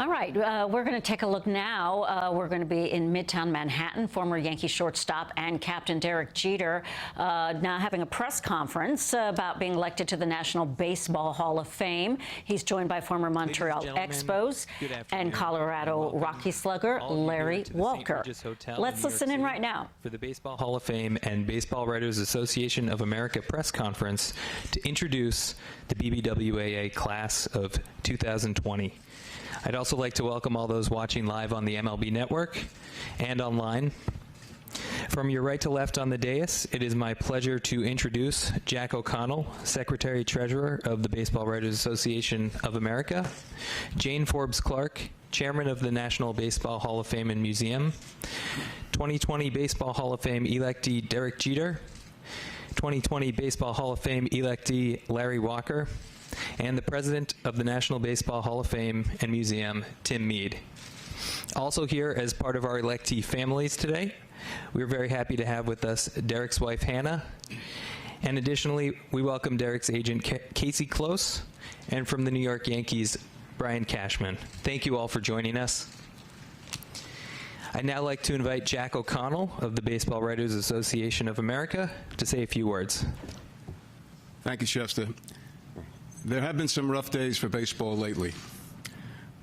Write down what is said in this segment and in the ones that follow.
All right, we're going to take a look now. We're going to be in Midtown Manhattan. Former Yankee shortstop and captain Derek Jeter now having a press conference about being elected to the National Baseball Hall of Fame. He's joined by former Montreal Expos and Colorado Rockies slugger Larry Walker. Let's listen in right now. For the Baseball Hall of Fame and Baseball Writers Association of America press conference to introduce the BBWAA class of 2020. I'd also like to welcome all those watching live on the MLB Network and online. From your right to left on the dais, it is my pleasure to introduce Jack O'Connell, Secretary-Treasurer of the Baseball Writers Association of America, Jane Forbes Clark, Chairman of the National Baseball Hall of Fame and Museum, 2020 Baseball Hall of Fame electee Derek Jeter, 2020 Baseball Hall of Fame electee Larry Walker, and the President of the National Baseball Hall of Fame and Museum, Tim Mead. Also here as part of our electee families today, we're very happy to have with us Derek's wife, Hannah. And additionally, we welcome Derek's agent, Casey Close, and from the New York Yankees, Brian Cashman. Thank you all for joining us. I'd now like to invite Jack O'Connell of the Baseball Writers Association of America to say a few words. Thank you, Chester. There have been some rough days for baseball lately,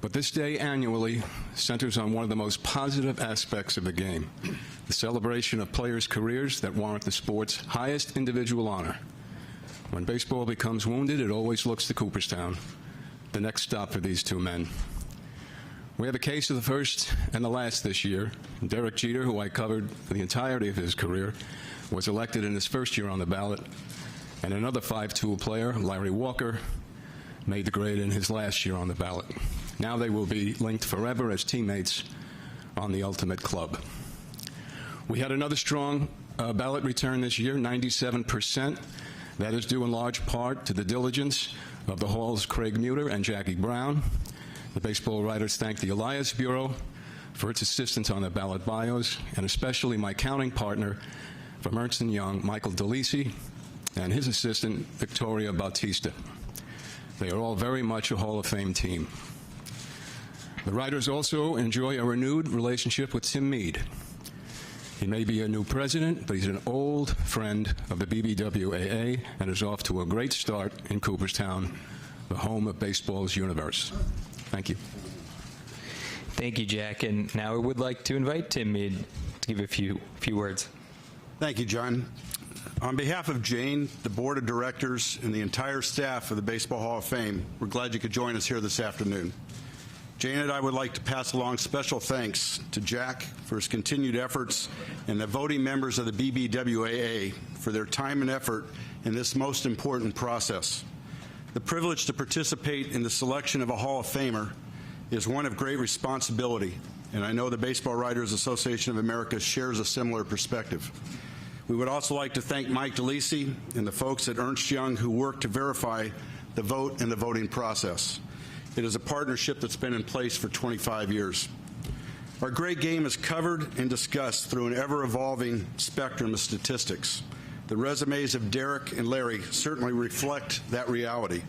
but this day annually centers on one of the most positive aspects of the game, the celebration of players' careers that warrant the sport's highest individual honor. When baseball becomes wounded, it always looks to Cooperstown, the next stop for these two men. We have a case of the first and the last this year. Derek Jeter, who I covered for the entirety of his career, was elected in his first year on the ballot, and another 5-tool player, Larry Walker, made the grade in his last year on the ballot. Now they will be linked forever as teammates on the ultimate club. We had another strong ballot return this year, 97%. That is due in large part to the diligence of the Hall's Craig Muter and Jackie Brown. The baseball writers thank the Elias Bureau for its assistance on the ballot bios, and especially my counting partner from Ernst & Young, Michael DeLisi, and his assistant, Victoria Bautista. They are all very much a Hall of Fame team. The writers also enjoy a renewed relationship with Tim Mead. He may be a new president, but he's an old friend of the BBWAA and is off to a great start in Cooperstown, the home of baseball's universe. Thank you. Thank you, Jack. And now I would like to invite Tim Mead to give a few words. Thank you, John. On behalf of Jane, the Board of Directors, and the entire staff of the Baseball Hall of Fame, we're glad you could join us here this afternoon. Jane and I would like to pass along special thanks to Jack for his continued efforts and the voting members of the BBWAA for their time and effort in this most important process. The privilege to participate in the selection of a Hall of Famer is one of great responsibility, and I know the Baseball Writers Association of America shares a similar perspective. We would also like to thank Mike DeLisi and the folks at Ernst & Young who worked to verify the vote and the voting process. It is a partnership that's been in place for 25 years. Our great game is covered and discussed through an ever-evolving spectrum of statistics. The resumes of Derek and Larry certainly reflect that reality.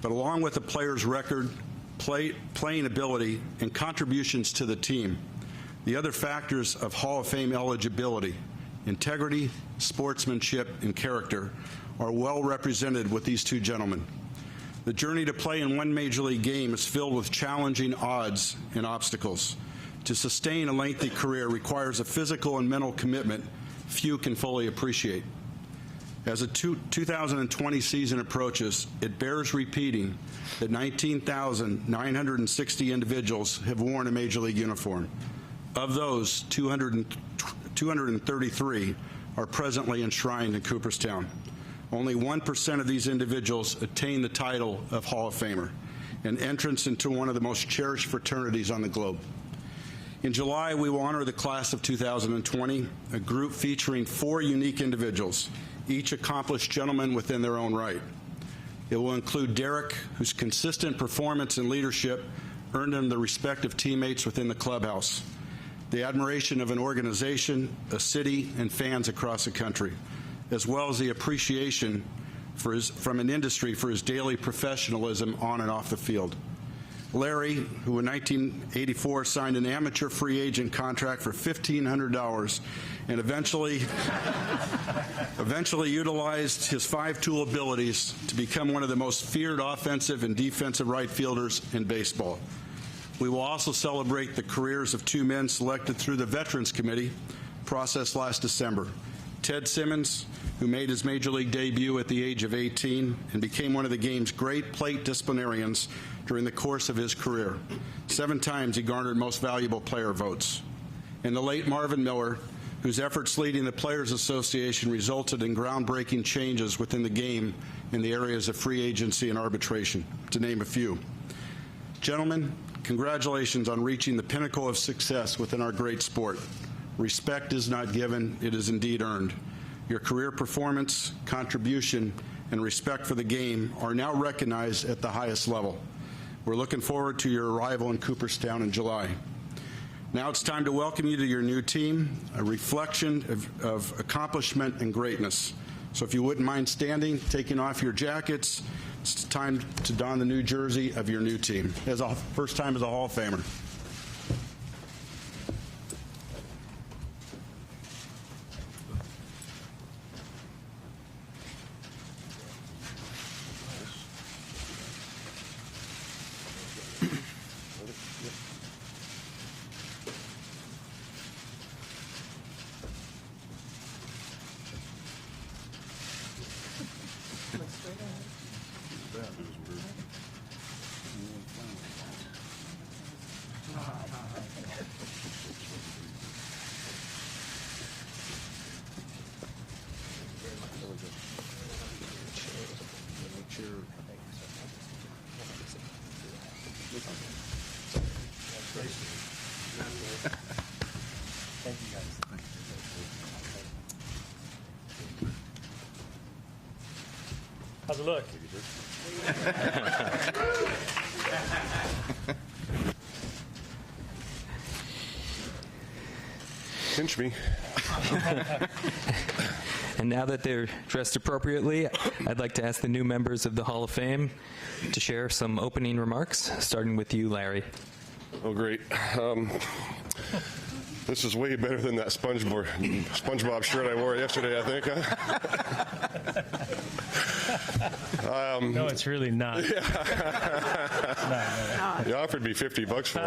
But along with the player's record, playing ability, and contributions to the team, the other factors of Hall of Fame eligibility, integrity, sportsmanship, and character, are well represented with these two gentlemen. The journey to play in one major league game is filled with challenging odds and obstacles. To sustain a lengthy career requires a physical and mental commitment few can fully appreciate. As the 2020 season approaches, it bears repeating that 19,960 individuals have worn a major league uniform. Of those, 233 are presently enshrined in Cooperstown. Only 1% of these individuals attain the title of Hall of Famer, an entrance into one of the most cherished fraternities on the globe. In July, we will honor the class of 2020, a group featuring 4 unique individuals, each accomplished gentlemen within their own right. It will include Derek, whose consistent performance and leadership earned him the respect of teammates within the clubhouse, the admiration of an organization, a city, and fans across the country, as well as the appreciation from an industry for his daily professionalism on and off the field. Larry, who in 1984 signed an amateur free agent contract for $1,500 and eventually utilized his five-tool abilities to become one of the most feared offensive and defensive right fielders in baseball. We will also celebrate the careers of two men selected through the Veterans Committee process last December. Ted Simmons, who made his Major League debut at the age of 18 and became one of the game's great plate disciplinarians during the course of his career. 7 times he garnered Most Valuable Player votes. And the late Marvin Miller, whose efforts leading the Players Association resulted in groundbreaking changes within the game in the areas of free agency and arbitration, to name a few. Gentlemen, congratulations on reaching the pinnacle of success within our great sport. Respect is not given, it is indeed earned. Your career performance, contribution, and respect for the game are now recognized at the highest level. We're looking forward to your arrival in Cooperstown in July. Now it's time to welcome you to your new team, a reflection of accomplishment and greatness. So if you wouldn't mind standing, taking off your jackets, it's time to don the new jersey of your new team. First time as a Hall of Famer. How's it look? Pinch me. And now that they're dressed appropriately, I'd like to ask the new members of the Hall of Fame to share some opening remarks, starting with you, Larry. Oh, great. This is way better than that SpongeBob shirt I wore yesterday, I think. No, it's really not. You offered me $50 for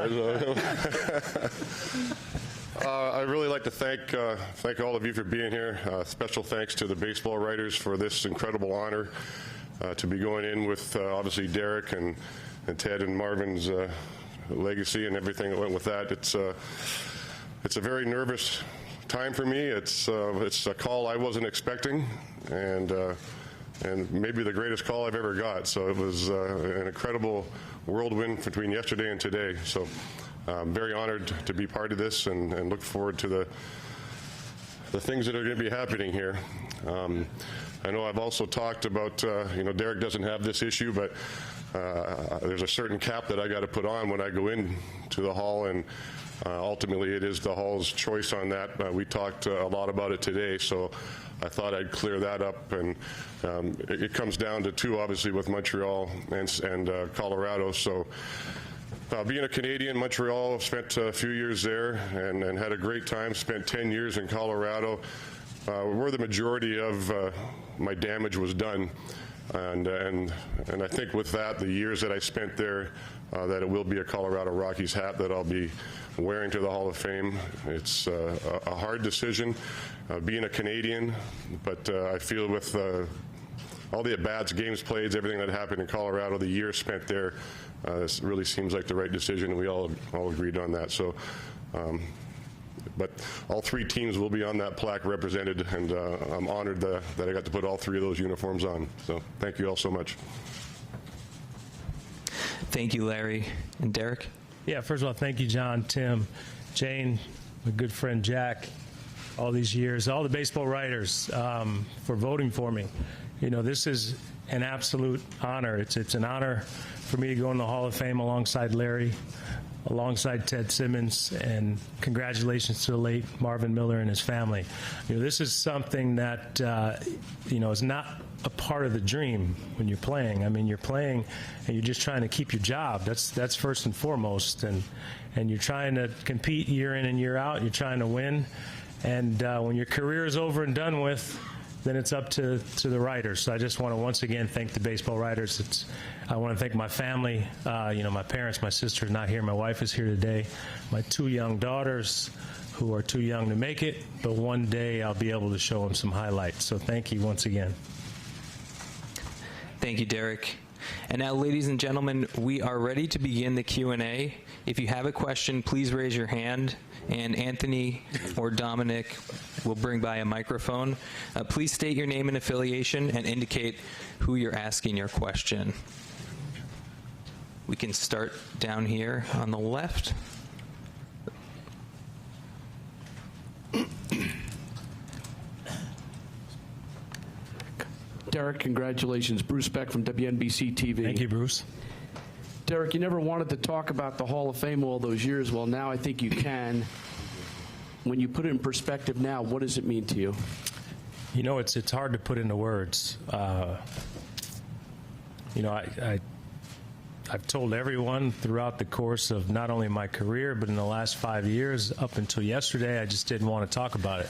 it. I'd really like to thank all of you for being here. Special thanks to the baseball writers for this incredible honor to be going in with obviously Derek and Ted and Marvin's legacy and everything that went with that. It's a very nervous time for me. It's a call I wasn't expecting, and maybe the greatest call I've ever got. So it was an incredible whirlwind between yesterday and today. So I'm very honored to be part of this and look forward to the things that are going to be happening here. I know I've also talked about, Derek doesn't have this issue, but there's a certain cap that I got to put on when I go into the Hall, and ultimately it is the Hall's choice on that. We talked a lot about it today, so I thought I'd clear that up. And it comes down to two, obviously, with Montreal and Colorado. So being a Canadian, Montreal, spent a few years there and had a great time, spent 10 years in Colorado, where the majority of my damage was done. And I think with that, the years that I spent there, that it will be a Colorado Rockies hat that I'll be wearing to the Hall of Fame. It's a hard decision, being a Canadian, but I feel with all the at-bats, games played, everything that happened in Colorado, the years spent there, this really seems like the right decision, and we all agreed on that. So, but all three teams will be on that plaque represented, and I'm honored that I got to put all three of those uniforms on. So thank you all so much. Thank you, Larry. And Derek? Yeah, first of all, thank you, John, Tim, Jane, my good friend Jack, all these years, all the baseball writers for voting for me. You know, this is an absolute honor. It's an honor for me to go in the Hall of Fame alongside Larry. alongside Ted Simmons, and congratulations to the late Marvin Miller and his family. This is something that is not a part of the dream when you're playing. I mean, you're playing and you're just trying to keep your job. That's first and foremost, and you're trying to compete year in and year out. You're trying to win, and when your career is over and done with, then it's up to the writers. So I just want to once again thank the baseball writers. I want to thank my family, my parents, my sister's not here, my wife is here today, my 2 young daughters who are too young to make it, but one day I'll be able to show them some highlights. So thank you once again. Thank you, Derek. And now, ladies and gentlemen, we are ready to begin the Q&A. If you have a question, please raise your hand, and Anthony or Dominic will bring by a microphone. Please state your name and affiliation and indicate who you're asking your question. We can start down here on the left. Derek, congratulations. Bruce Beck from WNBC TV. Thank you, Bruce. Derek, you never wanted to talk about the Hall of Fame all those years. Well, now I think you can. When you put it in perspective now, what does it mean to you? It's hard to put into words. I've told everyone throughout the course of not only my career, but in the last 5 years, up until yesterday, I just didn't want to talk about it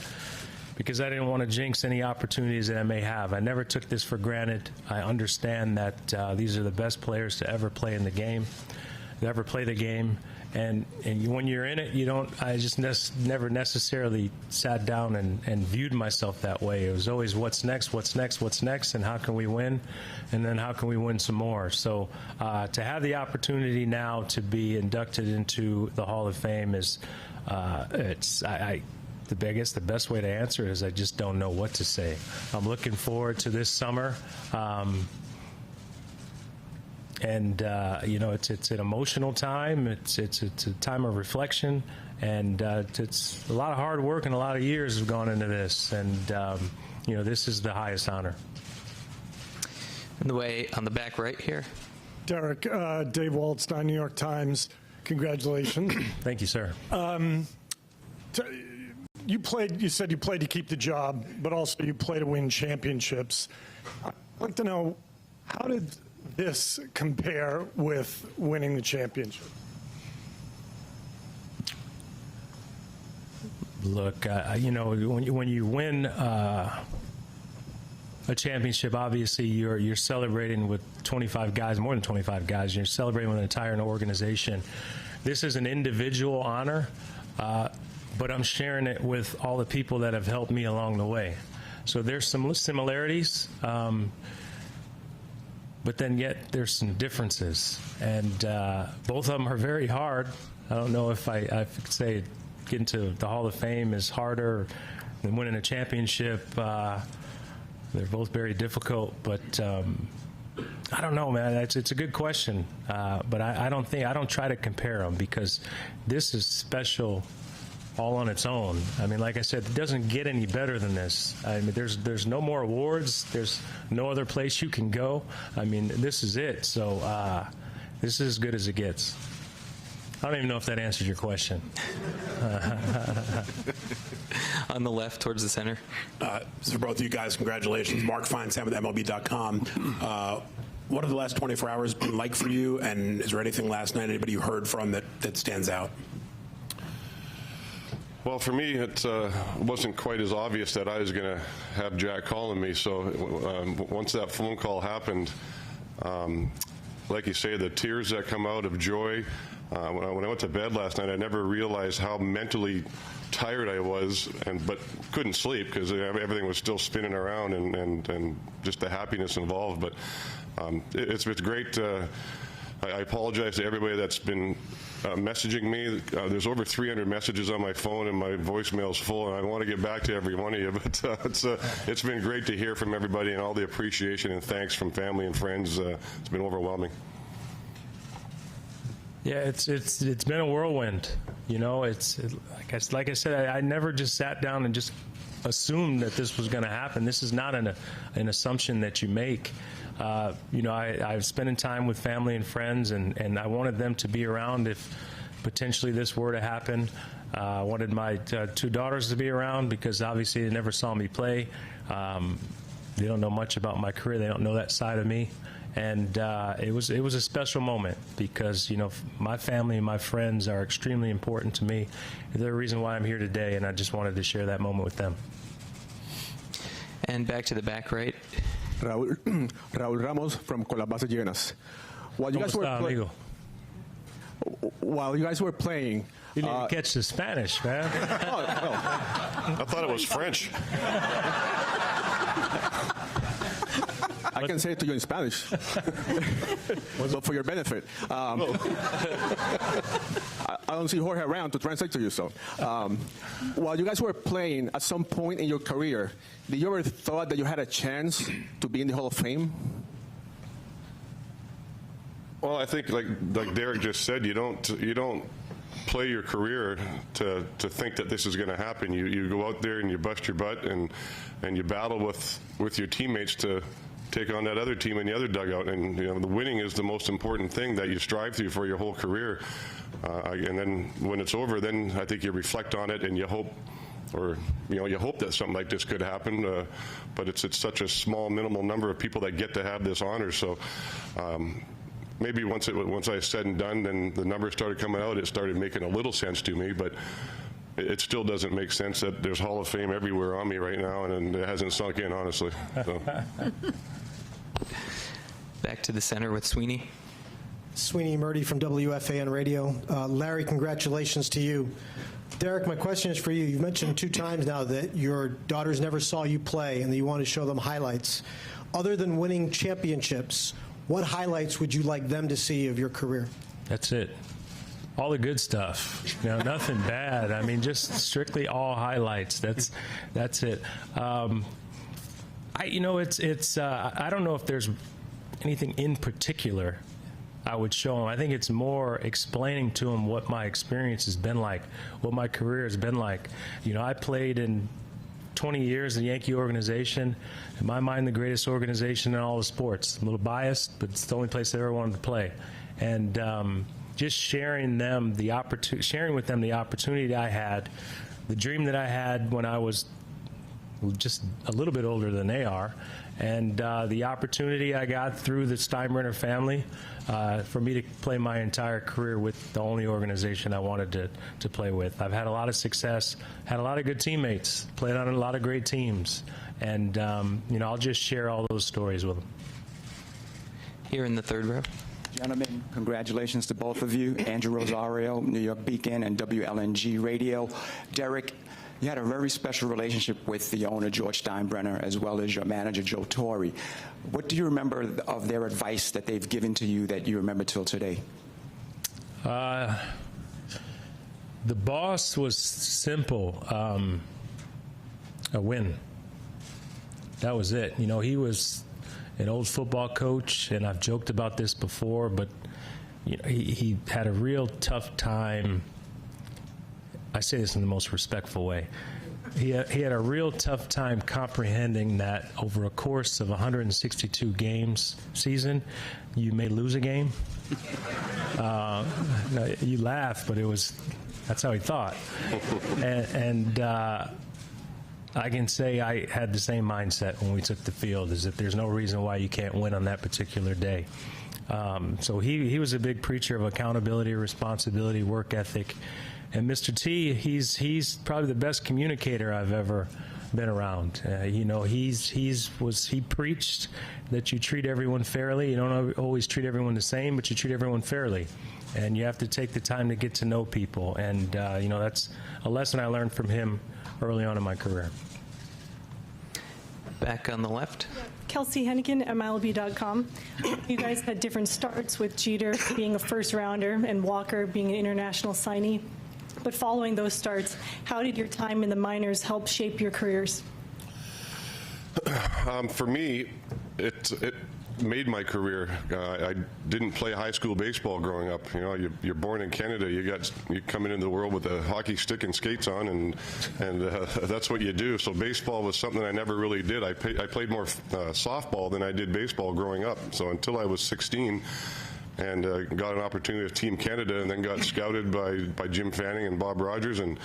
because I didn't want to jinx any opportunities that I may have. I never took this for granted. I understand that these are the best players to ever play in the game, to ever play the game. And when you're in it, I just never necessarily sat down and viewed myself that way. It was always what's next, and how can we win, and then how can we win some more. So to have the opportunity now to be inducted into the Hall of Fame is, I guess the best way to answer it is I just don't know what to say. I'm looking forward to this summer. It's an emotional time. It's a time of reflection, and it's a lot of hard work and a lot of years have gone into this. And this is the highest honor. In the way on the back right here. Derek, Dave Waldstein, New York Times. Congratulations. Thank you, sir. You said you played to keep the job, but also you play to win championships. I'd like to know, how did this compare with winning the championship? Look, when you win a championship, obviously you're celebrating with 25 guys, more than 25 guys. You're celebrating with an entire organization. This is an individual honor, but I'm sharing it with all the people that have helped me along the way. So there's some similarities, but then yet there's some differences, and both of them are very hard. I don't know if I could say getting to the Hall of Fame is harder than winning a championship. They're both very difficult, but I don't know, man. It's a good question, but I don't try to compare them because this is special all on its own. I mean, like I said, it doesn't get any better than this. I mean, there's no more awards. There's no other place you can go. I mean, this is it. So this is as good as it gets. I don't even know if that answers your question. On the left, towards the center. So for both of you guys, congratulations. Mark Feinsand with MLB.com. What have the last 24 hours been like for you? And is there anything last night, anybody you heard from that stands out? Well, for me, it wasn't quite as obvious that I was going to have Jack calling me. So once that phone call happened, like you say, the tears that come out of joy. When I went to bed last night, I never realized how mentally tired I was, but couldn't sleep because everything was still spinning around and just the happiness involved. But it's great. I apologize to everybody that's been messaging me. There's over 300 messages on my phone, and my voicemail's full, and I want to get back to every one of you. But it's been great to hear from everybody and all the appreciation and thanks from family and friends. It's been overwhelming. Yeah, it's been a whirlwind. You know, like I said, I never just sat down and just assumed that this was going to happen. This is not an assumption that you make. You know, I was spending time with family and friends, and I wanted them to be around if potentially this were to happen. I wanted my two daughters to be around because obviously they never saw me play. They don't know much about my career. They don't know that side of me. And it was a special moment because, you know, my family and my friends are extremely important to me. They're the reason why I'm here today, and I just wanted to share that moment with them. And back to the back right. Raúl Ramos from Con las Bases Llenas. While you guys were playing, you didn't catch the Spanish, man. I thought it was French. I can say it to you in Spanish, but for your benefit. I don't see Jorge around to translate to you, so. While you guys were playing, at some point in your career, did you ever thought that you had a chance to be in the Hall of Fame? Well, I think like Derek just said, you don't play your career to think that this is going to happen. You go out there and you bust your butt and you battle with your teammates to take on that other team in the other dugout. And you know, the winning is the most important thing that you strive to for your whole career. And then when it's over, then I think you reflect on it and you hope, or you hope that something like this could happen. But it's such a small, minimal number of people that get to have this honor. So. Maybe once I said and done, then the numbers started coming out. It started making a little sense to me, but it still doesn't make sense that there's Hall of Fame everywhere on me right now, and it hasn't sunk in, honestly. So. Back to the center with Sweeney. Sweeney Murdy from WFAN Radio. Larry, congratulations to you. Derek, my question is for you. You've mentioned 2 times now that your daughters never saw you play and that you want to show them highlights. Other than winning championships, what highlights would you like them to see of your career? That's it. All the good stuff. Nothing bad. I mean, just strictly all highlights. That's it. I don't know if there's anything in particular I would show them. I think it's more explaining to them what my experience has been like, what my career has been like. I played in 20 years in the Yankee organization. In my mind, the greatest organization in all the sports. I'm a little biased, but it's the only place I ever wanted to play. And just sharing with them the opportunity I had, the dream that I had when I was just a little bit older than they are, and the opportunity I got through the Steinbrenner family for me to play my entire career with the only organization I wanted to play with. I've had a lot of success, had a lot of good teammates, played on a lot of great teams, and I'll just share all those stories with them. Here in the third row. Gentlemen, congratulations to both of you. Andrew Rosario, New York Beacon, and WLNG Radio. Derek, you had a very special relationship with the owner, George Steinbrenner, as well as your manager, Joe Torre. What do you remember of their advice that they've given to you that you remember till today? The boss was simple. A win. That was it. He was an old football coach, and I've joked about this before, but he had a real tough time. I say this in the most respectful way. He had a real tough time comprehending that over a course of 162 games season, you may lose a game. You laugh, but that's how he thought. And I can say I had the same mindset when we took the field, is that there's no reason why you can't win on that particular day. So he was a big preacher of accountability, responsibility, work ethic. And Mr. T, he's probably the best communicator I've ever been around. He preached that you treat everyone fairly. You don't always treat everyone the same, but you treat everyone fairly. And you have to take the time to get to know people. And, that's a lesson I learned from him early on in my career. Back on the left. Kelsey Hennigan, MLB.com. You guys had different starts, with Jeter being a first-rounder and Walker being an international signee. But following those starts, how did your time in the minors help shape your careers? For me, it made my career. I didn't play high school baseball growing up. You're born in Canada. You coming into the world with a hockey stick and skates on, and that's what you do. So baseball was something I never really did. I played more softball than I did baseball growing up. So until I was 16, and got an opportunity with Team Canada, and then got scouted by Jim Fanning and Bob Rogers. And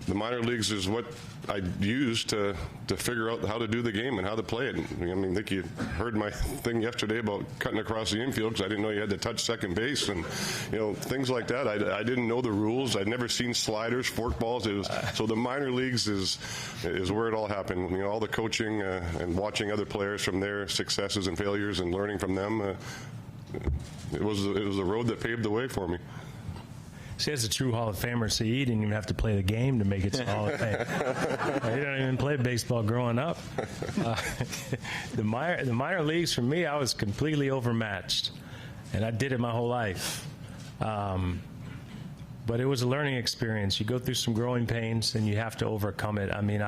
the minor leagues is what I used to figure out how to do the game and how to play it. I mean, I think you heard my thing yesterday about cutting across the infield because I didn't know you had to touch second base, and things like that. I didn't know the rules. I'd never seen sliders, forkballs. So the minor leagues is where it all happened. All the coaching and watching other players from their successes and failures and learning from them. It was the road that paved the way for me. See, as a true Hall of Famer, so you didn't even have to play the game to make it to Hall of Fame. You don't even play baseball growing up. The minor leagues, for me, I was completely overmatched, and I did it my whole life. But it was a learning experience. You go through some growing pains, and you have to overcome it. I mean,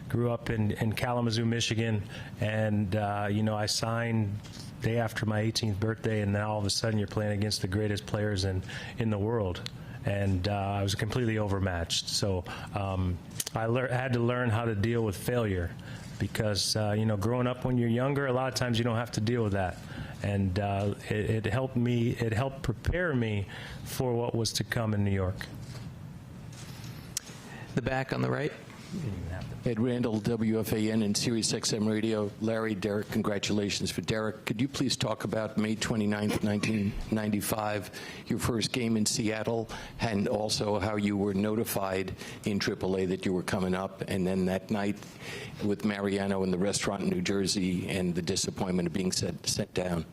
grew up in Kalamazoo, Michigan, and I signed day after my 18th birthday, and then all of a sudden you're playing against the greatest players in the world, and I was completely overmatched. So I had to learn how to deal with failure, because growing up when you're younger, a lot of times you don't have to deal with that, and it helped prepare me for what was to come in New York. The back on the right. Ed Randall, WFAN and Sirius XM Radio. Larry, Derek, congratulations. For Derek, could you please talk about May 29th, 1995, your first game in Seattle, and also how you were notified in AAA that you were coming up, and then that night with Mariano in the restaurant in New Jersey and the disappointment of being sent down?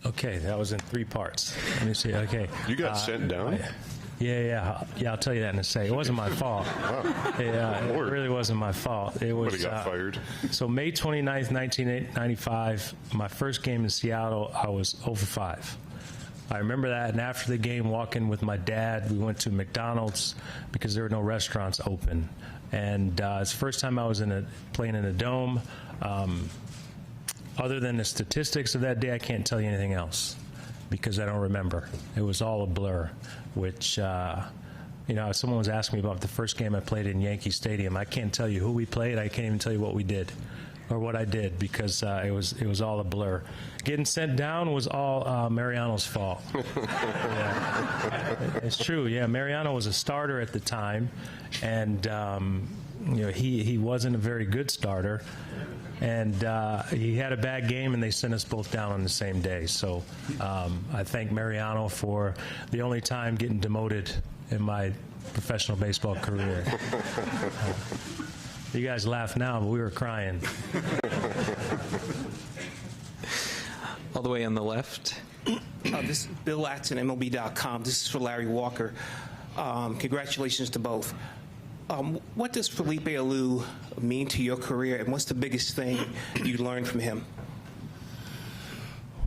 Okay, that was in 3 parts. Let me see. Okay. You got sent down? Yeah, I'll tell you that in a second. It wasn't my fault. It really wasn't my fault. It was. But he got fired. So May 29th, 1995, my first game in Seattle, I was 0 for 5. I remember that, and after the game, walking with my dad, we went to McDonald's because there were no restaurants open, and it's the first time I was playing in a dome. Other than the statistics of that day, I can't tell you anything else, because I don't remember. It was all a blur, which, someone was asking me about the first game I played in Yankee Stadium. I can't tell you who we played. I can't even tell you what we did or what I did, because it was all a blur. Getting sent down was all Mariano's fault. Yeah. It's true. Yeah, Mariano was a starter at the time, and he wasn't a very good starter. And he had a bad game, and they sent us both down on the same day. So I thank Mariano for the only time getting demoted in my professional baseball career. You guys laugh now, but we were crying. All the way on the left. This is Bill Atson, MLB.com. This is for Larry Walker. Congratulations to both. What does Felipe Alou mean to your career, and what's the biggest thing you learned from him?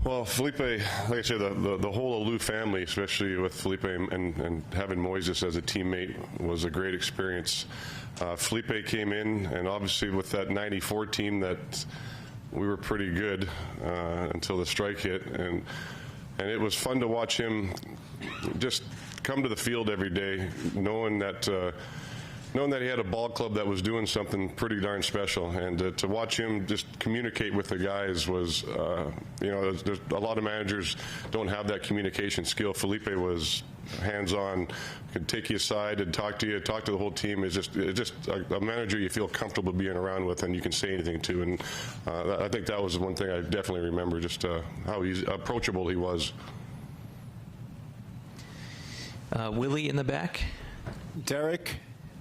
Well, Felipe, like I said, the whole Alou family, especially with Felipe and having Moises as a teammate, was a great experience. Felipe came in, and obviously with that 94 team, that we were pretty good until the strike hit, and it was fun to watch him just come to the field every day, knowing that he had a ball club that was doing something pretty darn special, and to watch him just communicate with the guys was, there's a lot of managers don't have that communication skill. Felipe was hands-on, could take you aside and talk to the whole team. It's just a manager you feel comfortable being around with, and you can say anything to. And I think that was one thing I definitely remember, just how approachable he was. Willie in the back. Derek,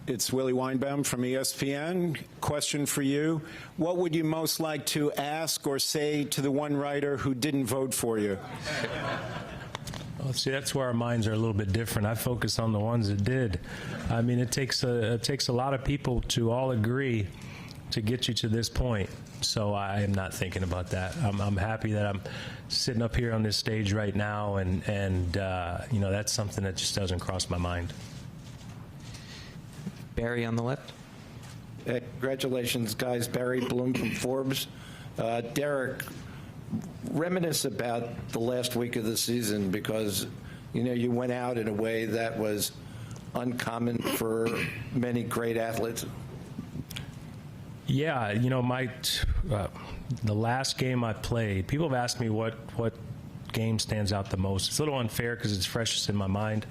it's Willie Weinbaum from ESPN. Question for you. What would you most like to ask or say to the one writer who didn't vote for you? Well, see, that's where our minds are a little bit different. I focus on the ones that did. I mean, it takes a lot of people to all agree to get you to this point. So I am not thinking about that. I'm happy that I'm sitting up here on this stage right now, and that's something that just doesn't cross my mind. Barry on the left. Congratulations, guys. Barry Bloom from Forbes. Derek, reminisce about the last week of the season, because you went out in a way that was uncommon for many great athletes. Yeah, the last game I played, people have asked me what game stands out the most. It's a little unfair because it's freshest in my mind.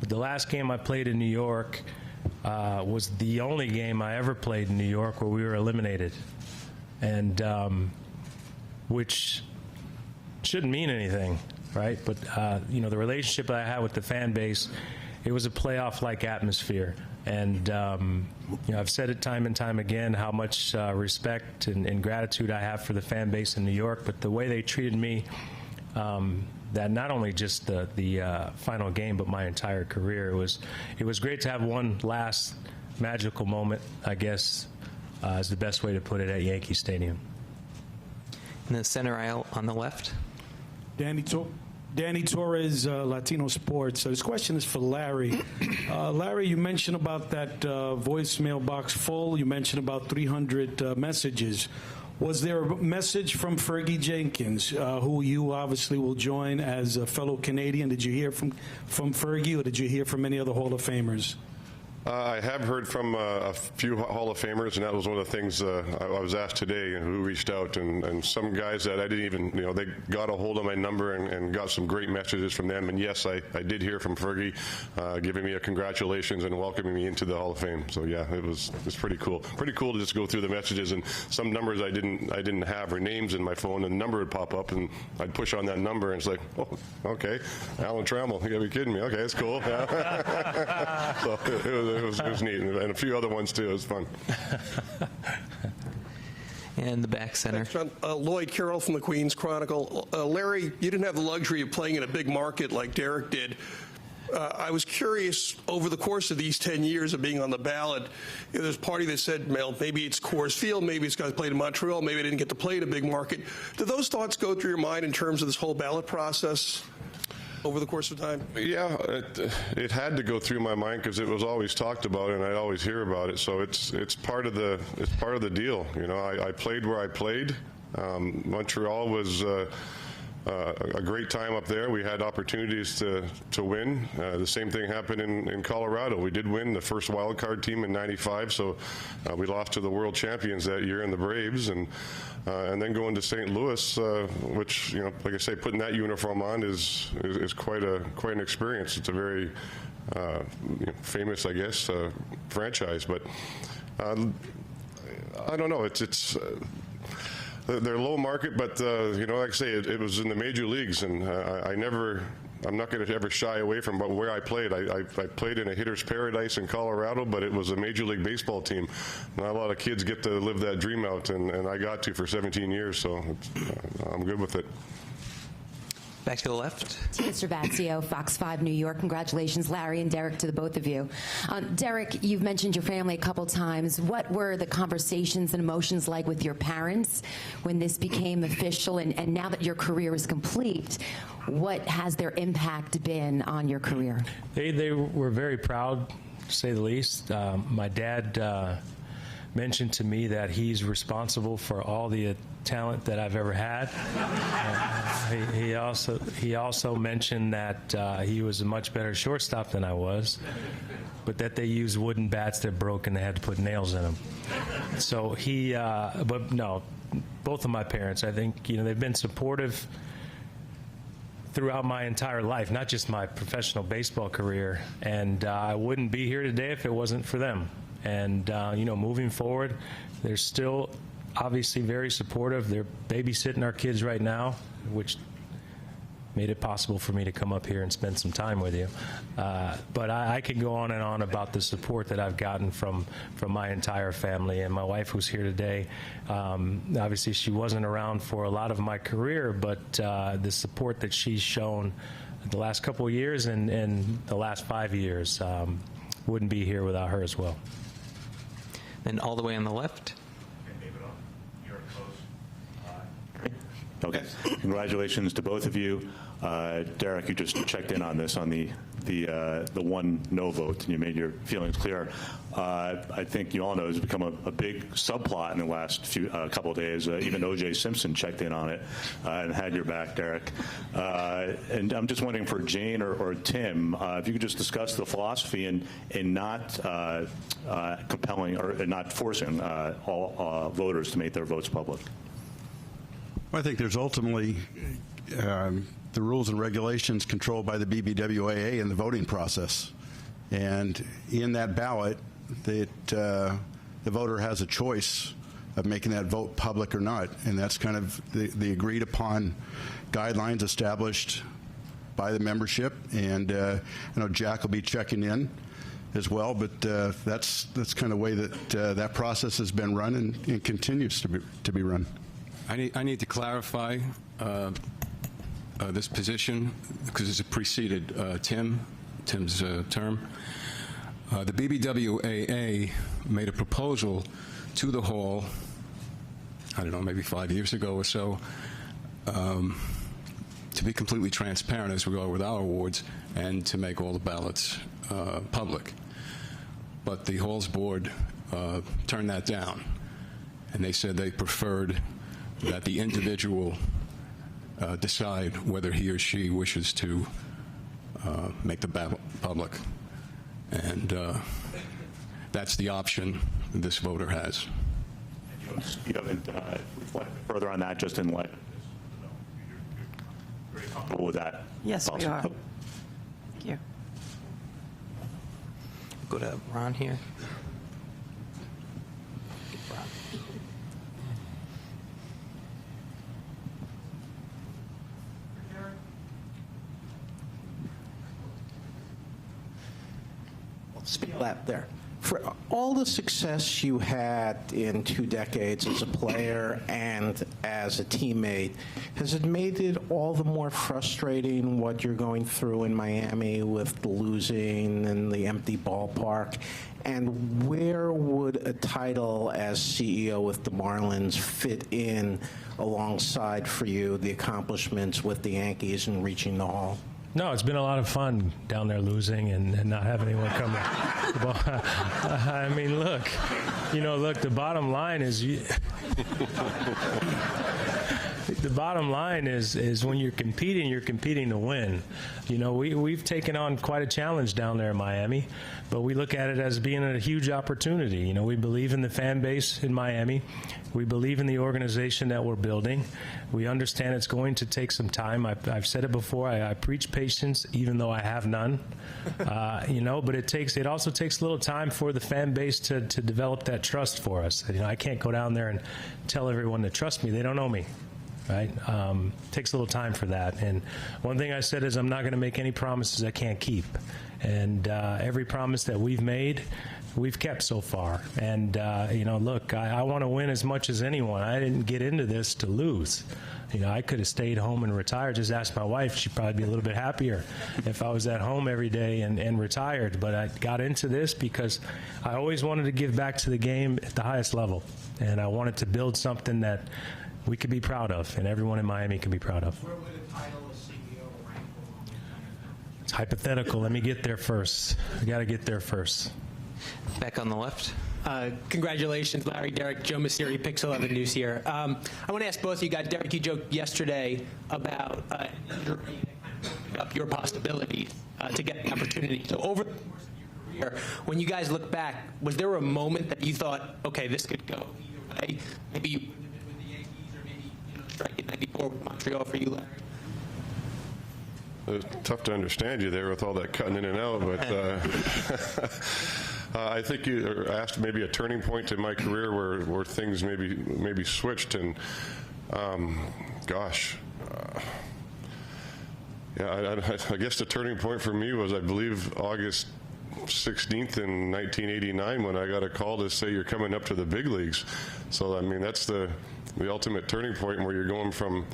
But the last game I played in New York was the only game I ever played in New York where we were eliminated, and which shouldn't mean anything, right? But you know, the relationship that I had with the fan base, it was a playoff-like atmosphere. And you know, I've said it time and time again how much respect and gratitude I have for the fan base in New York, but the way they treated me, that not only just the final game, but my entire career, it was great to have one last magical moment, I guess, is the best way to put it, at Yankee Stadium. In the center aisle on the left. Danny Torres, Latino Sports. This question is for Larry. Larry, you mentioned about that voicemail box full. You mentioned about 300 messages. Was there a message from Fergie Jenkins, who you obviously will join as a fellow Canadian? Did you hear from Fergie, or did you hear from any other Hall of Famers? I have heard from a few Hall of Famers, and that was one of the things I was asked today, who reached out, and some guys that I didn't even, you know, they got a hold of my number and got some great messages from them. And yes, I did hear from Fergie, giving me a congratulations and welcoming me into the Hall of Fame. So yeah, it was pretty cool. Pretty cool to just go through the messages, and some numbers I didn't have, or names in my phone, and the number would pop up, and I'd push on that number, and it's like, oh, okay, Alan Trammell, you gotta be kidding me. Okay, that's cool. Yeah. So it was neat, and a few other ones too. It was fun. And the back center. Thanks, John. Lloyd Carroll from the Queens Chronicle. Larry, you didn't have the luxury of playing in a big market like Derek did. I was curious, over the course of these 10 years of being on the ballot, there's a party that said, well, maybe it's Coors Field, maybe it's guys played in Montreal, maybe I didn't get to play in a big market. Did those thoughts go through your mind in terms of this whole ballot process over the course of time? Yeah, it had to go through my mind because it was always talked about, and I'd always hear about it. So it's part of the deal. You know, I played where I played. Montreal was a great time up there. We had opportunities to win. The same thing happened in Colorado. We did win the first wild card team in '95, so we lost to the world champions that year in the Braves, and then going to St. Louis, which, you know, like I say, putting that uniform on is quite an experience. It's a very you know, famous, I guess, franchise, but I don't know. It's they're low market, but you know, like I say, it was in the major leagues, and I'm not going to ever shy away from where I played. I played in a hitter's paradise in Colorado, but it was a Major League Baseball team. Not a lot of kids get to live that dream out, and I got to for 17 years, so I'm good with it. Back to the left. Mr. Vazio, Fox 5 New York. Congratulations, Larry and Derek, to the both of you. Derek, you've mentioned your family a couple times. What were the conversations and emotions like with your parents when this became official? And now that your career is complete, what has their impact been on your career? They were very proud, to say the least. My dad mentioned to me that he's responsible for all the talent that I've ever had. He also mentioned that he was a much better shortstop than I was, but that they used wooden bats that broke and they had to put nails in them. So but no, both of my parents, I think, you know, they've been supportive throughout my entire life, not just my professional baseball career, and I wouldn't be here today if it wasn't for them. And you know, moving forward, they're still obviously very supportive. They're babysitting our kids right now, which made it possible for me to come up here and spend some time with you. But I could go on and on about the support that I've gotten from my entire family. And my wife, who's here today, obviously she wasn't around for a lot of my career, but the support that she's shown the last couple of years and the last 5 years, wouldn't be here without her as well. And all the way on the left. Okay. Congratulations to both of you. Derek, you just checked in on this, on the one no vote, and you made your feelings clear. I think you all know it's become a big subplot in the last couple of days. Even O.J. Simpson checked in on it and had your back, Derek. And I'm just wondering for Jane or Tim, if you could just discuss the philosophy in not compelling or not forcing all voters to make their votes public. I think there's ultimately the rules and regulations controlled by the BBWAA in the voting process. And in that ballot, the voter has a choice of making that vote public or not. And that's kind of the agreed upon guidelines established by the membership. And I know Jack will be checking in as well, but that's kind of the way that that process has been run and continues to be run. I need to clarify this position because it preceded Tim's term. The BBWAA made a proposal to the Hall, I don't know, maybe 5 years ago or so, to be completely transparent as we go with our awards and to make all the ballots public. But the Hall's board turned that down, and they said they preferred that the individual decide whether he or she wishes to make the ballot public. And that's the option this voter has. You haven't reflected further on that just in light of this. You're very comfortable with that? Yes, we are. Thank you. Go to Ron here. Speak up there. For all the success you had in 2 decades as a player and as a teammate, has it made it all the more frustrating what you're going through in Miami with the losing and the empty ballpark? And where would a title as CEO with the Marlins fit in alongside for you the accomplishments with the Yankees and reaching the Hall? No, it's been a lot of fun down there losing and not having anyone come. I mean, look, the bottom line is the bottom line is when you're competing to win. We've taken on quite a challenge down there in Miami, but we look at it as being a huge opportunity. We believe in the fan base in Miami. We believe in the organization that we're building. We understand it's going to take some time. I've said it before. I preach patience, even though I have none. But it also takes a little time for the fan base to develop that trust for us. I can't go down there and tell everyone to trust me. They don't know me. Right? Takes a little time for that. And one thing I said is I'm not going to make any promises I can't keep. And every promise that we've made, we've kept so far. And, look, I want to win as much as anyone. I didn't get into this to lose. I could have stayed home and retired. Just ask my wife. She'd probably be a little bit happier if I was at home every day and retired. But I got into this because I always wanted to give back to the game at the highest level. And I wanted to build something that we could be proud of, and everyone in Miami can be proud of. Where would a title of CEO rank? It's hypothetical. Let me get there first. I got to get there first. Back on the left. Congratulations, Larry, Derek, Joe Masseri, Pix 11 News here. I want to ask both of you guys. Derek, you joked yesterday about injury up your possibilities to get an opportunity. So over the course of your career, when you guys look back, was there a moment that you thought, okay, this could go either way? Maybe you wouldn't have been with the Yankees, or maybe strike in '94 with Montreal for you, Larry? It's tough to understand you there with all that cutting in and out, but I think you asked maybe a turning point in my career where things maybe switched, and I guess the turning point for me was, I believe, August 16th in 1989 when I got a call to say you're coming up to the big leagues. So I mean, that's the ultimate turning point, where you're going from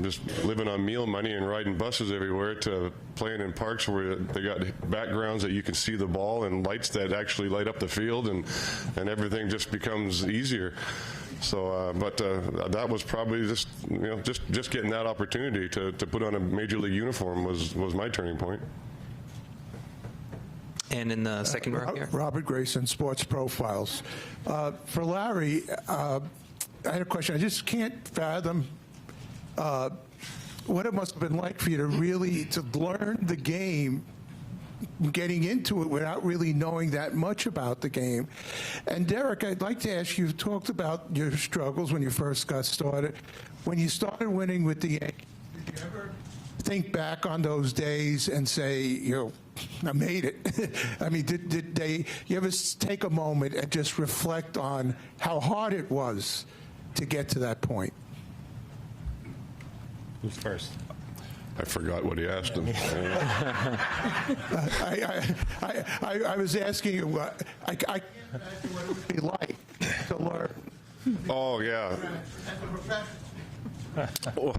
just living on meal money and riding buses everywhere to playing in parks where they got backgrounds that you can see the ball and lights that actually light up the field, and everything just becomes easier. So, but that was probably just getting that opportunity to put on a major league uniform was my turning point. And in the second row here, Robert Grayson, Sports Profiles. For Larry, I had a question. I just can't fathom what it must have been like for you to learn the game, getting into it without really knowing that much about the game. And Derek, I'd like to ask you talked about your struggles when you first got started. When you started winning with the Yankees, did you ever think back on those days and say, I made it? I mean, did you ever take a moment and just reflect on how hard it was to get to that point? Who's first? I forgot what he asked him. I was asking you, I can't imagine what it would be like to learn. Oh, yeah. Well,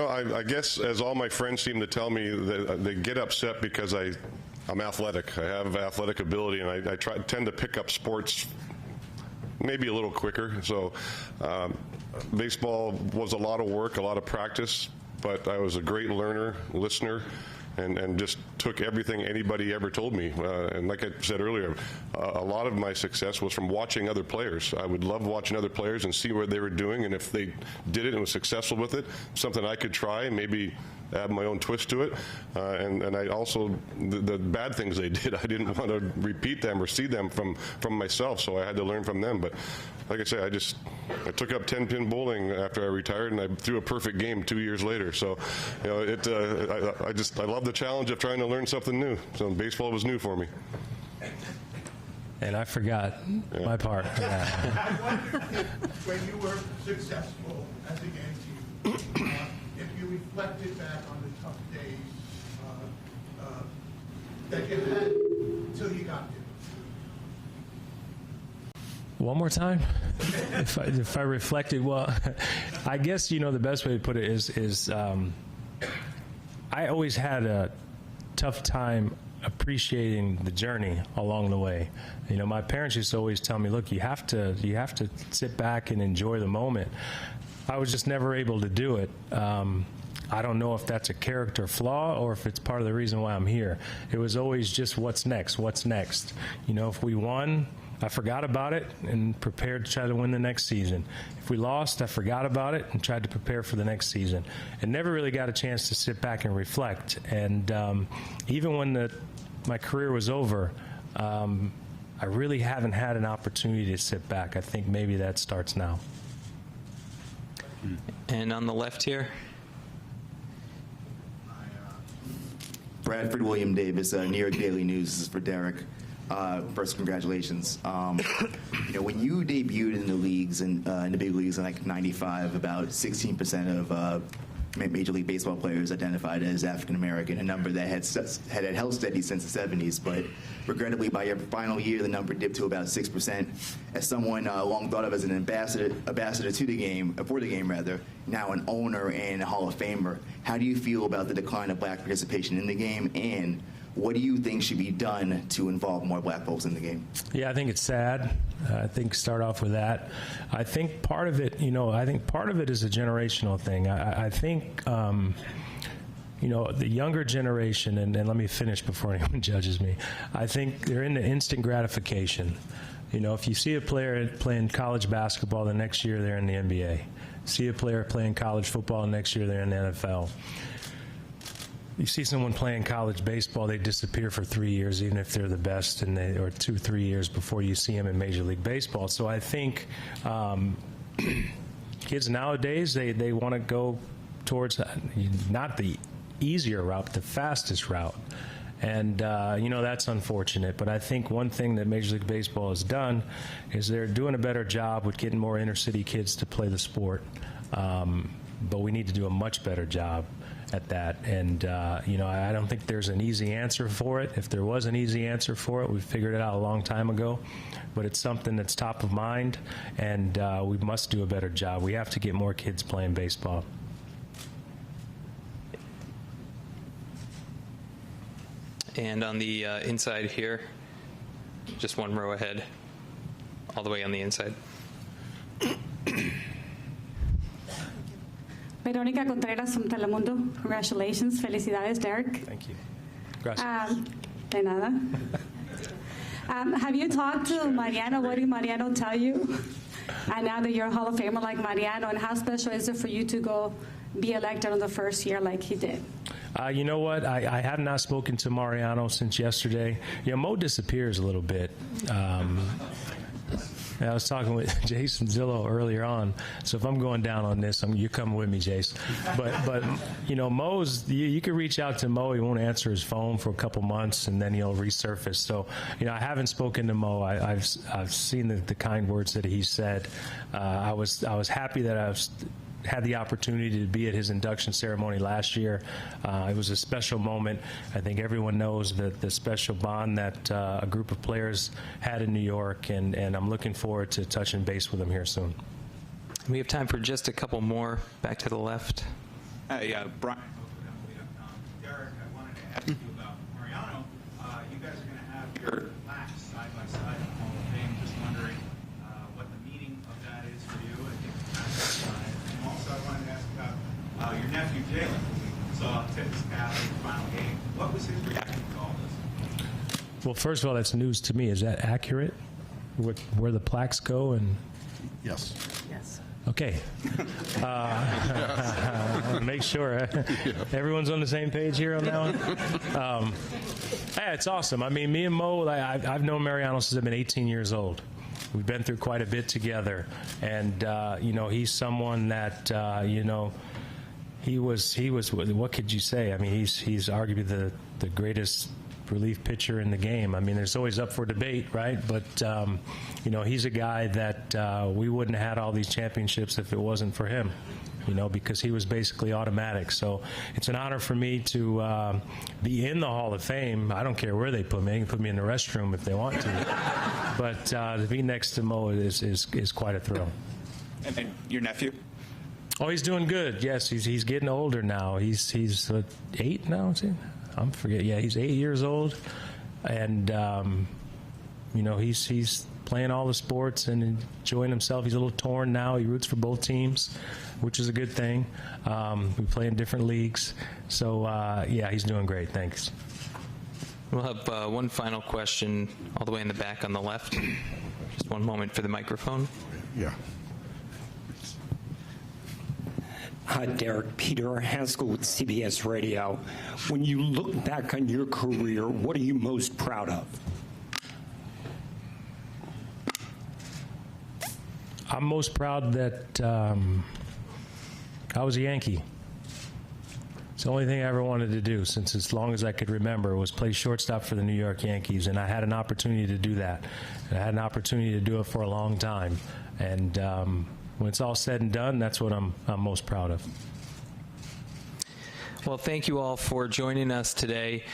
I guess as all my friends seem to tell me, they get upset because I'm athletic. I have athletic ability, and I tend to pick up sports maybe a little quicker. So baseball was a lot of work, a lot of practice, but I was a great learner, listener, and just took everything anybody ever told me. And like I said earlier, a lot of my success was from watching other players. I would love watching other players and see what they were doing, and if they did it and was successful with it, something I could try, maybe add my own twist to it. And I also, the bad things they did, I didn't want to repeat them or see them from myself, so I had to learn from them. But like I say, I took up 10-pin bowling after I retired, and I threw a perfect game 2 years later. So, I love the challenge of trying to learn something new. So baseball was new for me. And I forgot my part. I wonder if, when you were successful as a Yankee, if you reflected back on the tough days that you had until you got there. One more time? If I reflected, well, I guess, the best way to put it is I always had a tough time appreciating the journey along the way. My parents used to always tell me, look, you have to sit back and enjoy the moment. I was just never able to do it. I don't know if that's a character flaw or if it's part of the reason why I'm here. It was always just what's next. If we won, I forgot about it and prepared to try to win the next season. If we lost, I forgot about it and tried to prepare for the next season. And never really got a chance to sit back and reflect. And even when my career was over, I really haven't had an opportunity to sit back. I think maybe that starts now. And on the left here. Bradford William Davis, New York Daily News. This is for Derek. First, congratulations. When you debuted in the leagues, in the big leagues in like '95, about 16% of Major League Baseball players identified as African American, a number that had held steady since the '70s. But regrettably, by your final year, the number dipped to about 6%. As someone long thought of as an ambassador to the game, for the game rather, now an owner and a Hall of Famer, how do you feel about the decline of black participation in the game, and what do you think should be done to involve more black folks in the game? Yeah, I think it's sad. I think start off with that. I think part of it, is a generational thing. I think, the younger generation, and let me finish before anyone judges me, I think they're into instant gratification. If you see a player playing college basketball, the next year they're in the NBA. See a player playing college football, the next year they're in the NFL. You see someone playing college baseball, they disappear for 3 years, even if they're the best, or 2-3 years before you see them in Major League Baseball. So I think kids nowadays, they want to go towards not the easier route, but the fastest route. And, that's unfortunate. But I think one thing that Major League Baseball has done is they're doing a better job with getting more inner city kids to play the sport. But we need to do a much better job at that. And, I don't think there's an easy answer for it. If there was an easy answer for it, we figured it out a long time ago. But it's something that's top of mind, and we must do a better job. We have to get more kids playing baseball. And on the inside here, just one row ahead, all the way on the inside. Verónica Contreras from Telemundo. Congratulations. Felicidades, Derek. Thank you. Gracias. De nada. Have you talked to Mariano? What did Mariano tell you? And now that you're a Hall of Famer like Mariano, and how special is it for you to go be elected on the first year like he did? You know what? I have not spoken to Mariano since yesterday. Mo disappears a little bit. I was talking with Jason Zillow earlier on, so if I'm going down on this, you're coming with me, Jason. But you know, Mo's, you can reach out to Mo. He won't answer his phone for a couple months, and then he'll resurface. So, you know, I haven't spoken to Mo. I've seen the kind words that he said. I was happy that I've had the opportunity to be at his induction ceremony last year. It was a special moment. I think everyone knows the special bond that a group of players had in New York, and I'm looking forward to touching base with them here soon. We have time for just a couple more. Back to the left. Hey, Brian. Derek, I wanted to ask you about Mariano. You guys are going to have your plaques side by side in the Hall of Fame. Just wondering what the meaning of that is for you. I think it's fascinating. And also, I wanted to ask about your nephew Jalen, who we saw tip his cap in the final game. What was his reaction to all this? Well, first of all, that's news to me. Is that accurate? Where the plaques go? And Yes. Yes. okay. Make sure everyone's on the same page here on that one. Yeah, it's awesome. I mean, me and Mo, I've known Mariano since I've been 18 years old. We've been through quite a bit together, and you know, he's someone that you know, he was. What could you say? I mean, he's arguably the greatest relief pitcher in the game. I mean, there's always up for debate, right? But you know, he's a guy that we wouldn't have had all these championships if it wasn't for him. You know, because he was basically automatic. So it's an honor for me to be in the Hall of Fame. I don't care where they put me. They can put me in the restroom if they want to. But to be next to Mo is quite a thrill. And then your nephew? Oh, he's doing good. Yes, he's getting older now. He's 8 now, is he? I'm forgetting. Yeah, he's 8 years old, and you know, he's playing all the sports and enjoying himself. He's a little torn now. He roots for both teams, which is a good thing. We play in different leagues, so yeah, he's doing great. Thanks. We'll have one final question all the way in the back on the left. Just one moment for the microphone. Yeah. Hi, Derek. Peter Haskell with CBS Radio. When you look back on your career, what are you most proud of? I'm most proud that I was a Yankee. It's the only thing I ever wanted to do since as long as I could remember was play shortstop for the New York Yankees, and I had an opportunity to do that. And I had an opportunity to do it for a long time. And when it's all said and done, that's what I'm most proud of. Well, thank you all for joining us today.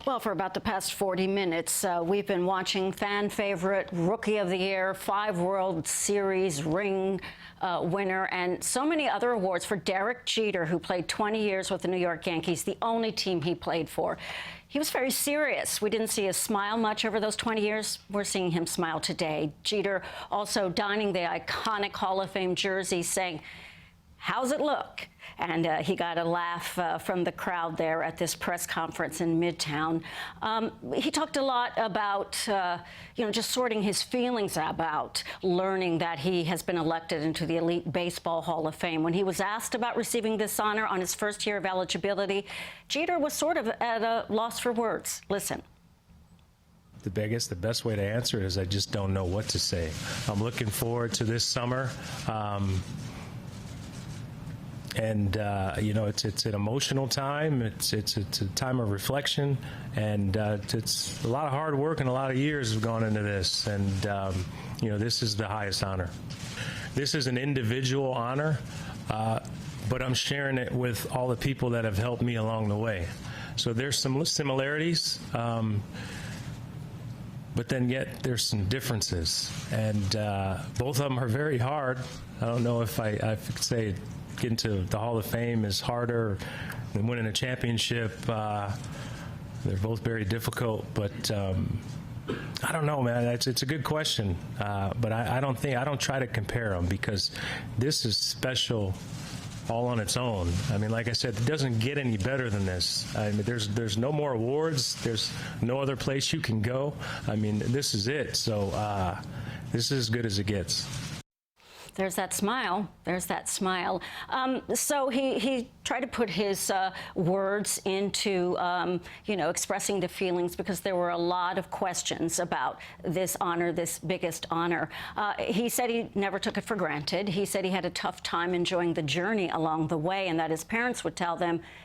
Well, for about the past 40 minutes, we've been watching fan favorite, Rookie of the Year, 5 World Series ring winner, and so many other awards for Derek Jeter, who played 20 years with the New York Yankees, the only team he played for. He was very serious. We didn't see him smile much over those 20 years. We're seeing him smile today. Jeter also donning the iconic Hall of Fame jersey, saying, "How's it look?" And he got a laugh from the crowd there at this press conference in Midtown. He talked a lot about, you know, just sorting his feelings about learning that he has been elected into the Elite Baseball Hall of Fame. When he was asked about receiving this honor on his first year of eligibility, Jeter was sort of at a loss for words. Listen. The best way to answer it is I just don't know what to say. I'm looking forward to this summer. And you know, it's an emotional time. It's a time of reflection, and it's a lot of hard work and a lot of years have gone into this. And you know, this is the highest honor. This is an individual honor, but I'm sharing it with all the people that have helped me along the way. So there's some similarities, but then yet there's some differences, and both of them are very hard. I don't know if I could say getting to the Hall of Fame is harder than winning a championship. They're both very difficult, but I don't know, man. It's a good question, but I don't try to compare them because this is special all on its own. I mean, like I said, it doesn't get any better than this. I mean, there's no more awards. There's no other place you can go. I mean, this is it. So this is as good as it gets. There's that smile. There's that smile. So he tried to put his words into, expressing the feelings, because there were a lot of questions about this honor, this biggest honor. He said he never took it for granted. He said he had a tough time enjoying the journey along the way, and that his parents would tell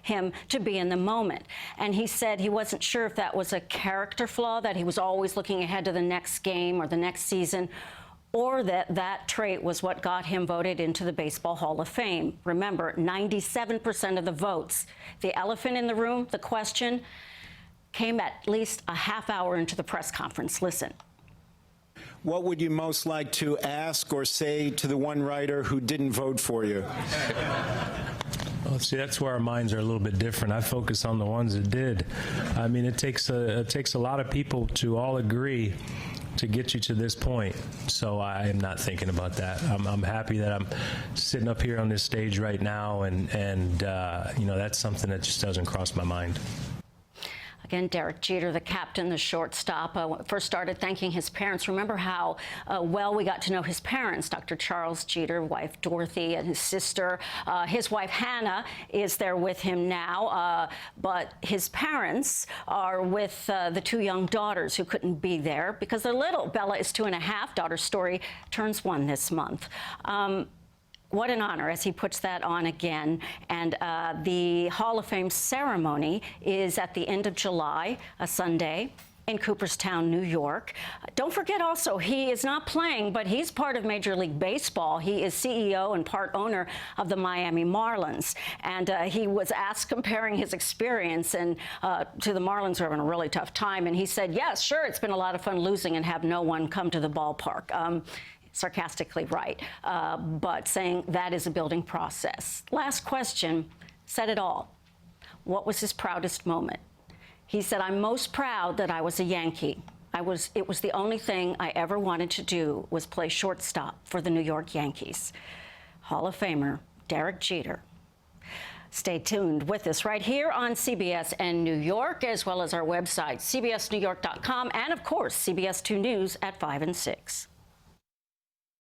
him to be in the moment. And he said he wasn't sure if that was a character flaw, that he was always looking ahead to the next game or the next season, or that trait was what got him voted into the Baseball Hall of Fame. Remember, 97% of the votes. The elephant in the room, the question, came at least a half hour into the press conference. Listen. What would you most like to ask or say to the one writer who didn't vote for you? Well, see, that's where our minds are a little bit different. I focus on the ones that did. I mean, it takes a lot of people to all agree to get you to this point. So I am not thinking about that. I'm happy that I'm sitting up here on this stage right now, and that's something that just doesn't cross my mind. Again, Derek Jeter, the captain, the shortstop, first started thanking his parents. Remember how well we got to know his parents, Dr. Charles Jeter, wife Dorothy, and his sister. His wife Hannah is there with him now, but his parents are with the two young daughters who couldn't be there because they're little. Bella is 2.5. Daughter Story turns 1 this month. What an honor, as he puts that on again. And the Hall of Fame ceremony is at the end of July, a Sunday, in Cooperstown, New York. Don't forget also, he is not playing, but he's part of Major League Baseball. He is CEO and part owner of the Miami Marlins. And he was asked comparing his experience to the Marlins who are having a really tough time. And he said, yes, sure, it's been a lot of fun losing and have no one come to the ballpark. Sarcastically right, but saying that is a building process. Last question said it all. What was his proudest moment? He said, I'm most proud that I was a Yankee. It was the only thing I ever wanted to do was play shortstop for the New York Yankees. Hall of Famer Derek Jeter. Stay tuned with us right here on CBS and New York, as well as our website, cbsnewyork.com, and of course, CBS 2 News at 5 and 6.